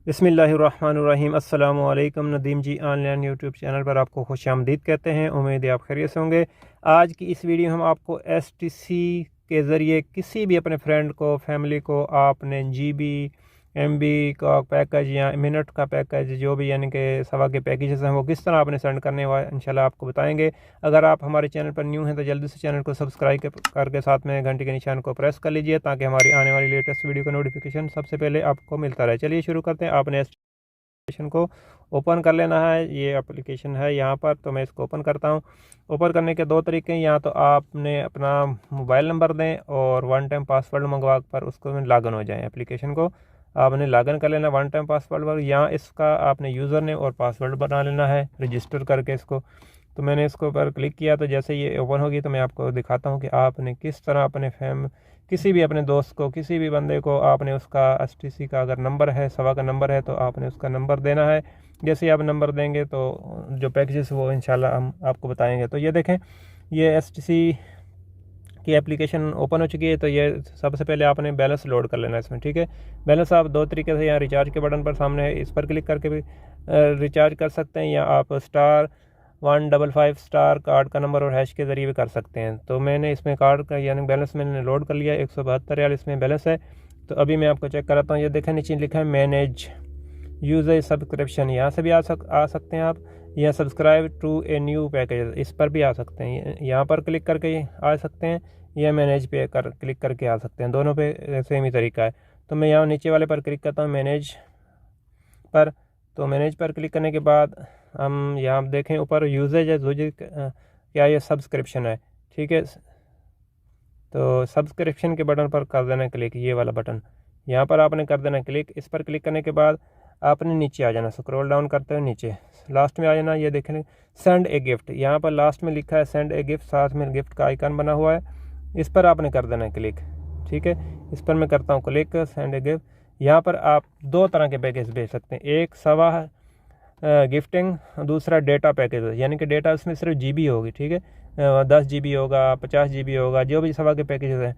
बिस्मिल्लाहिर्रहमानिर्रहीम। अस्सलामु अलैकुम। नदीम जी ऑनलाइन यूट्यूब चैनल पर आपको खुशामदीद कहते हैं। उम्मीद है आप खैरियत से होंगे। आज की इस वीडियो में हम आपको एसटीसी के ज़रिए किसी भी अपने फ्रेंड को, फैमिली को आपने जीबी, एमबी का पैकेज या मिनट का पैकेज जो भी यानी कि सवा के पैकेजेस हैं वो किस तरह आपने सेंड करने हुआ है इंशाल्लाह आपको बताएंगे। अगर आप हमारे चैनल पर न्यू हैं तो जल्दी से चैनल को सब्सक्राइब करके साथ में घंटे के निशान को प्रेस कर लीजिए ताकि हमारी आने वाली लेटेस्ट वीडियो का नोटिफिकेशन सबसे पहले आपको मिलता रहे। चलिए शुरू करते हैं। आपने एप्लीकेशन को ओपन कर लेना है। ये एप्लीकेशन है यहाँ पर, तो मैं इसको ओपन करता हूँ। ओपन करने के दो तरीके हैं। या तो आपने अपना मोबाइल नंबर दें और वन टाइम पासवर्ड मंगवा कर उसको में लॉगिन हो जाए। एप्लीकेशन को आपने लॉगिन कर लेना वन टाइम पासवर्ड पर, या इसका आपने यूज़र नेम और पासवर्ड बना लेना है रजिस्टर करके इसको। तो मैंने इसको पर क्लिक किया तो जैसे ये ओपन होगी तो मैं आपको दिखाता हूँ कि आपने किस तरह अपने किसी भी अपने दोस्त को, किसी भी बंदे को आपने उसका एसटीसी का अगर नंबर है, सवा का नंबर है, तो आपने उसका नंबर देना है। जैसे ही आप नंबर देंगे तो जो पैकेजेस वो इंशाल्लाह हम आपको बताएंगे। तो ये देखें, ये एसटीसी की एप्लीकेशन ओपन हो चुकी है। तो ये सबसे पहले आपने बैलेंस लोड कर लेना है इसमें, ठीक है। बैलेंस आप दो तरीके से, यहाँ रिचार्ज के बटन पर सामने है, इस पर क्लिक करके भी रिचार्ज कर सकते हैं, या आप *155 कार्ड का नंबर और हैश के ज़रिए भी कर सकते हैं। तो मैंने इसमें कार्ड का यानी बैलेंस मैंने लोड कर लिया। 172 रियाल इसमें बैलेंस है। तो अभी मैं आपको चेक कराता हूँ। ये देखें नीचे लिखा है मैनेज यूज़र सब्सक्रिप्शन, यहाँ से भी आ सकते हैं आप, या subscribe to a new package, इस पर भी आ सकते हैं। यहाँ पर क्लिक करके आ सकते हैं, या मैनेज पे क्लिक करके आ सकते हैं। दोनों पे सेम ही तरीका है। तो मैं यहाँ नीचे वाले पर क्लिक करता हूँ, मैनेज पर। तो मैनेज पर क्लिक करने के बाद हम यहाँ देखें ऊपर यूजेज है, क्या ये सब्सक्रिप्शन है, ठीक है। तो सब्सक्रिप्शन के बटन पर कर देना क्लिक, ये वाला बटन यहाँ पर आपने कर देना क्लिक। इस पर क्लिक करने के बाद आपने नीचे आ जाना, स्क्रॉल डाउन करते हुए नीचे लास्ट में आ जाना। ये देखें सेंड ए गिफ्ट, यहाँ पर लास्ट में लिखा है सेंड ए गिफ्ट, साथ में गिफ्ट का आइकन बना हुआ है। इस पर आपने कर देना क्लिक, ठीक है। इस पर मैं करता हूँ क्लिक, सेंड ए गिफ्ट। यहाँ पर आप दो तरह के पैकेज भेज सकते हैं, एक सवा गिफ्टिंग, दूसरा डेटा पैकेज, यानी कि डेटा उसमें सिर्फ जीबी होगी, ठीक है। 10 जीबी होगा, 50 जीबी होगा, जो भी सवा के पैकेजेस हैं।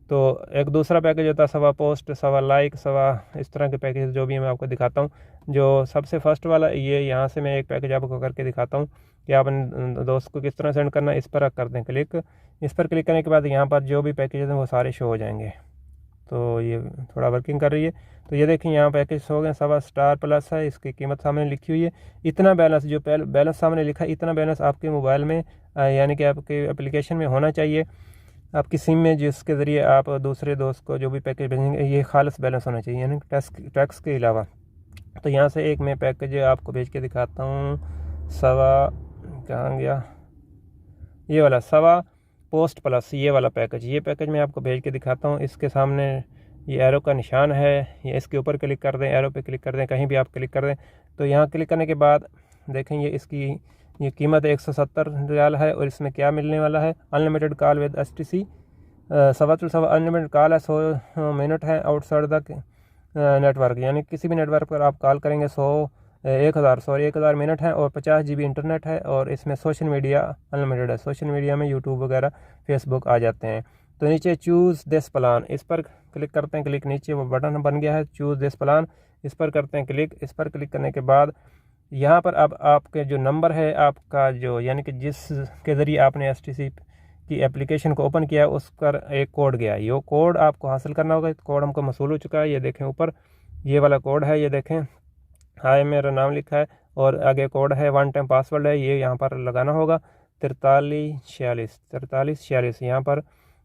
तो एक दूसरा पैकेज होता है सवा पोस्ट, सवा लाइक, सवा इस तरह के पैकेज जो भी मैं आपको दिखाता हूँ। जो सबसे फर्स्ट वाला ये, यहाँ से मैं एक पैकेज आपको करके दिखाता हूँ कि आप अपने दोस्त को किस तरह सेंड करना है। इस पर आप कर दें क्लिक। इस पर क्लिक करने के बाद यहाँ पर जो भी पैकेज हैं वो सारे शो हो जाएंगे। तो ये थोड़ा वर्किंग कर रही है। तो ये देखें यहाँ पैकेज हो गए, सवा स्टार प्लस है, इसकी कीमत सामने लिखी हुई है। इतना बैलेंस जो बैलेंस सामने लिखा है, इतना बैलेंस आपके मोबाइल में यानी कि आपके एप्लीकेशन में होना चाहिए, आपकी सिम में, जिसके ज़रिए आप दूसरे दोस्त को जो भी पैकेज भेजेंगे ये खालिस बैलेंस होना चाहिए, यानी टैक्स के अलावा। तो यहाँ से एक मैं पैकेज आपको भेज के दिखाता हूँ। सवा कहाँ गया, ये वाला सवा पोस्ट प्लस, ये वाला पैकेज, ये पैकेज मैं आपको भेज के दिखाता हूँ। इसके सामने ये एरो का निशान है, या इसके ऊपर क्लिक कर दें, एरो पे क्लिक कर दें, कहीं भी आप क्लिक कर दें। तो यहाँ क्लिक करने के बाद देखेंगे इसकी ये कीमत 170 रियाल है। और इसमें क्या मिलने वाला है, अनलिमिटेड कॉल विद एसटीसी, सवा अनलिमिटेड कॉल है, 100 मिनट है आउटसाइड द नेटवर्क, यानी किसी भी नेटवर्क पर आप कॉल करेंगे 1000 मिनट है, और 50 जीबी इंटरनेट है। और इसमें सोशल मीडिया अनलिमिटेड है, सोशल मीडिया में यूट्यूब वगैरह फेसबुक आ जाते हैं। तो नीचे चूज़ दिस प्लान, इस पर क्लिक करते हैं क्लिक, नीचे वो बटन बन गया है चूज़ दिस प्लान, इस पर करते हैं क्लिक। इस पर क्लिक करने के बाद यहाँ पर अब आपके जो नंबर है आपका, जो यानी कि जिस के ज़रिए आपने एसटीसी की एप्लीकेशन को ओपन किया, उस पर एक कोड गया, ये कोड आपको हासिल करना होगा। कोड हमको मसूल हो चुका है, ये देखें ऊपर ये वाला कोड है, ये देखें हाय मेरा नाम लिखा है, और आगे कोड है, वन टाइम पासवर्ड है, ये यहाँ पर लगाना होगा 4346 यहाँ पर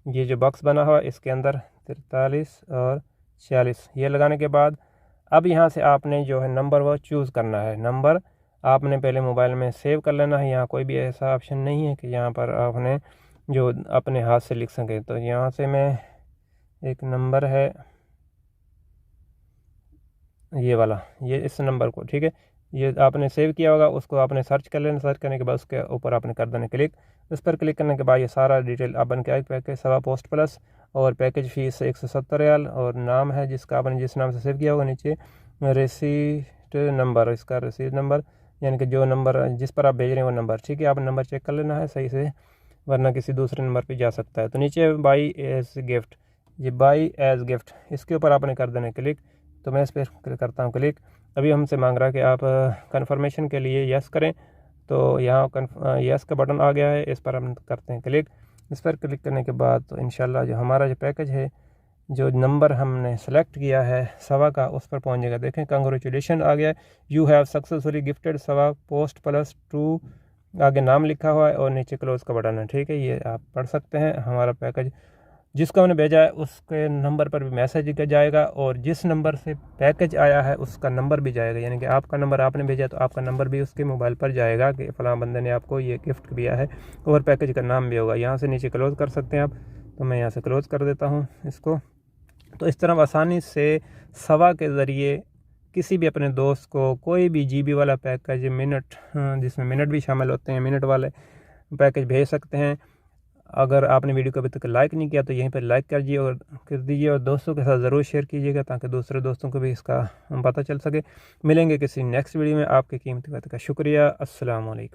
ये जो बॉक्स बना हुआ इसके अंदर 43 और 46 ये लगाने के बाद अब यहाँ से आपने जो है नंबर वो चूज़ करना है। नंबर आपने पहले मोबाइल में सेव कर लेना है। यहाँ कोई भी ऐसा ऑप्शन नहीं है कि यहाँ पर आपने जो अपने हाथ से लिख सकें। तो यहाँ से मैं एक नंबर है ये वाला, ये इस नंबर को, ठीक है, ये आपने सेव किया होगा, उसको आपने सर्च कर लेना। सर्च करने के बाद उसके ऊपर आपने कर देना क्लिक। उस पर क्लिक करने के बाद ये सारा डिटेल आप बन के आए, पैकेज सवा पोस्ट प्लस, और पैकेज फ़ीस 170 रियाल, और नाम है जिसका आपने जिस नाम से सेव किया होगा, नीचे रिसीट नंबर, इसका रिसीट नंबर, यानी कि जो नंबर जिस पर आप भेज रहे हैं वो नंबर, ठीक है। आप नंबर चेक कर लेना है सही से, वरना किसी दूसरे नंबर पर जा सकता है। तो नीचे बाई एज गिफ्ट, ये बाई एज गिफ्ट, इसके ऊपर आपने कर देना क्लिक। तो मैं इस पर करता हूँ क्लिक। अभी हमसे मांग रहा है कि आप कन्फर्मेशन के लिए यस करें, तो यहाँ यस का बटन आ गया है, इस पर हम करते हैं क्लिक। इस पर क्लिक करने के बाद तो इंशाल्लाह जो हमारा जो पैकेज है, जो नंबर हमने सेलेक्ट किया है सवा का, उस पर पहुंच जाएगा। देखें कंग्रेचुलेशन आ गया है, यू हैव सक्सेसफुली गिफ्टेड सवा पोस्ट +2, आगे नाम लिखा हुआ है और नीचे क्लोज का बटन है। ठीक है, ये आप पढ़ सकते हैं। हमारा पैकेज जिसको हमने भेजा है उसके नंबर पर भी मैसेज जाएगा, और जिस नंबर से पैकेज आया है उसका नंबर भी जाएगा, यानी कि आपका नंबर आपने भेजा तो आपका नंबर भी उसके मोबाइल पर जाएगा कि फ़लाँ बंदे ने आपको ये गिफ्ट दिया है, और पैकेज का नाम भी होगा। यहाँ से नीचे क्लोज़ कर सकते हैं आप, तो मैं यहाँ से क्लोज़ कर देता हूँ इसको। तो इस तरह आसानी से सवा के ज़रिए किसी भी अपने दोस्त को कोई भी GB वाला पैकेज, मिनट जिसमें मिनट भी शामिल होते हैं, मिनट वाले पैकेज भेज सकते हैं। अगर आपने वीडियो को अभी तक लाइक नहीं किया तो यहीं पर लाइक कर दीजिए और दोस्तों के साथ ज़रूर शेयर कीजिएगा, ताकि दूसरे दोस्तों को भी इसका पता चल सके। मिलेंगे किसी नेक्स्ट वीडियो में। आपके कीमती वक्त का शुक्रिया। अस्सलाम वालेकुम।